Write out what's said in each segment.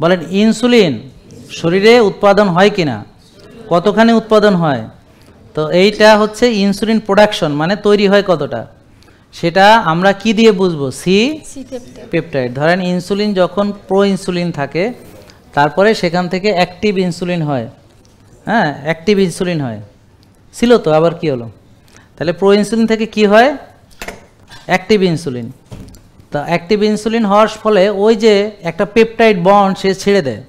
বলেন ইনসুলিন শরীরে উৎপাদন হয় কিনা, কতখানি উৎপাদন হয়? তো এইটা হচ্ছে ইনসুলিন প্রোডাকশন, মানে তৈরি হয় কতটা, সেটা আমরা কি দিয়ে বুঝবো? C peptide. ধরেন ইনসুলিন যখন প্রো ইনসুলিন থাকে, তারপরে সেখান থেকে অ্যাক্টিভ ইনসুলিন হয়। হ্যাঁ, অ্যাক্টিভ ইনসুলিন হয়, ছিল তো, আবার কি হলো? তাহলে প্রো ইনসুলিন থেকে কি হয়? Active insulin. তা অ্যাক্টিভ ইনসুলিন হওয়ার ফলে ওই যে একটা পেপটাইড বন্ড সে ছেড়ে দেয়।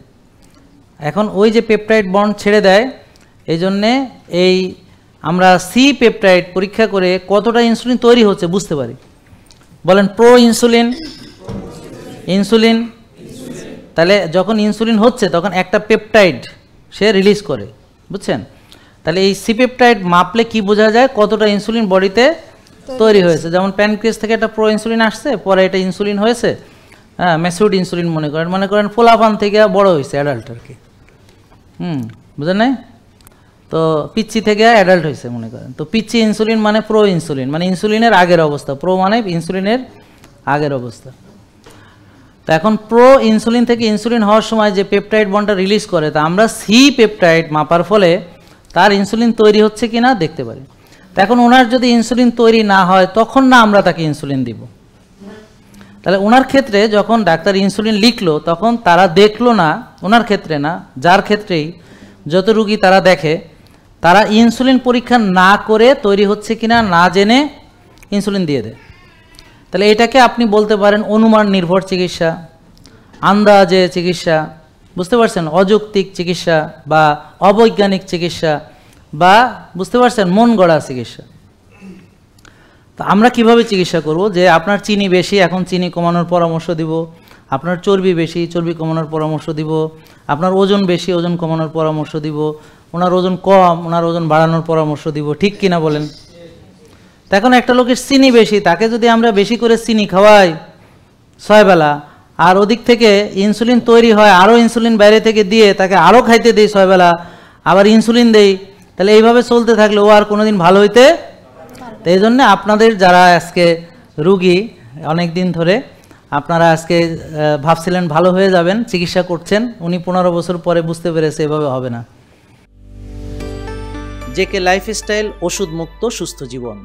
এখন ওই যে পেপটাইড বন্ড ছেড়ে দেয়, এই জন্যে এই আমরা সি পেপটাইড পরীক্ষা করে কতটা ইনসুলিন তৈরি হচ্ছে বুঝতে পারি। বলেন প্রো ইনসুলিন, ইনসুলিন। তাহলে যখন ইনসুলিন হচ্ছে তখন একটা পেপটাইড সে রিলিজ করে, বুঝছেন? তাহলে এই সি পেপটাইড মাপলে কি বোঝা যায় কতটা ইনসুলিন বডিতে তৈরি হয়েছে। যেমন প্যানক্রিয়াস থেকে একটা প্রো ইনসুলিন আসছে, পরে এটা ইনসুলিন হয়েছে, হ্যাঁ, ম্যাচিউরড ইনসুলিন মনে করেন ফোলাফান থেকে বড় হয়েছে, অ্যাডাল্ট আর কি। বুঝলেন নাই? তো পিচ্চি থেকে অ্যাডাল্ট হয়েছে মনে করেন। তো পিচ্চি ইনসুলিন মানে প্রো ইনসুলিন, মানে ইনসুলিনের আগের অবস্থা। প্রো মানে ইনসুলিনের আগের অবস্থা। তো এখন প্রো ইনসুলিন থেকে ইনসুলিন হওয়ার সময় যে পেপটাইড বন্ডটা রিলিজ করে, তা আমরা সি পেপটাইড মাপার ফলে তার ইনসুলিন তৈরি হচ্ছে কি না দেখতে পারি। তো এখন ওনার যদি ইনসুলিন তৈরি না হয়, তখন না আমরা তাকে ইনসুলিন দিব। তাহলে ওনার ক্ষেত্রে যখন ডাক্তার ইনসুলিন লিখলো, তখন তারা দেখলো না, ওনার ক্ষেত্রে না, যার ক্ষেত্রেই যত রুগী তারা দেখে, তারা ইনসুলিন পরীক্ষা না করে তৈরি হচ্ছে কিনা না জেনে ইনসুলিন দিয়ে দেয়। তাহলে এটাকে আপনি বলতে পারেন অনুমান নির্ভর চিকিৎসা, আন্দাজে চিকিৎসা, বুঝতে পারছেন? অযৌক্তিক চিকিৎসা বা অবৈজ্ঞানিক চিকিৎসা, বা বুঝতে পারছেন মন গড়া চিকিৎসা। তো আমরা কিভাবে চিকিৎসা করব? যে আপনার চিনি বেশি, এখন চিনি কমানোর পরামর্শ দিব। আপনার চর্বি বেশি, চর্বি কমানোর পরামর্শ দিব। আপনার ওজন বেশি, ওজন কমানোর পরামর্শ দিব। ওনার ওজন কম, ওনার ওজন বাড়ানোর পরামর্শ দিব। ঠিক কিনা বলেন? তো এখন একটা লোকের চিনি বেশি, তাকে যদি আমরা বেশি করে চিনি খাওয়াই 6 বেলা, আর ওদিক থেকে ইনসুলিন তৈরি হয়, আরও ইনসুলিন বাইরে থেকে দিয়ে তাকে আরও খাইতে দিই 6 বেলা, আবার ইনসুলিন দেই, তাহলে এইভাবে চলতে থাকলে ও আর কোনোদিন ভালো হইতে। তো এই জন্যে আপনাদের যারা আজকে রুগী অনেক দিন ধরে, আপনারা আজকে ভাবছিলেন ভালো হয়ে যাবেন, চিকিৎসা করছেন, উনি 15 বছর পরে বুঝতে পেরেছে এভাবে হবে না। জেকে লাইফস্টাইল, ওষুধ মুক্ত সুস্থ জীবন।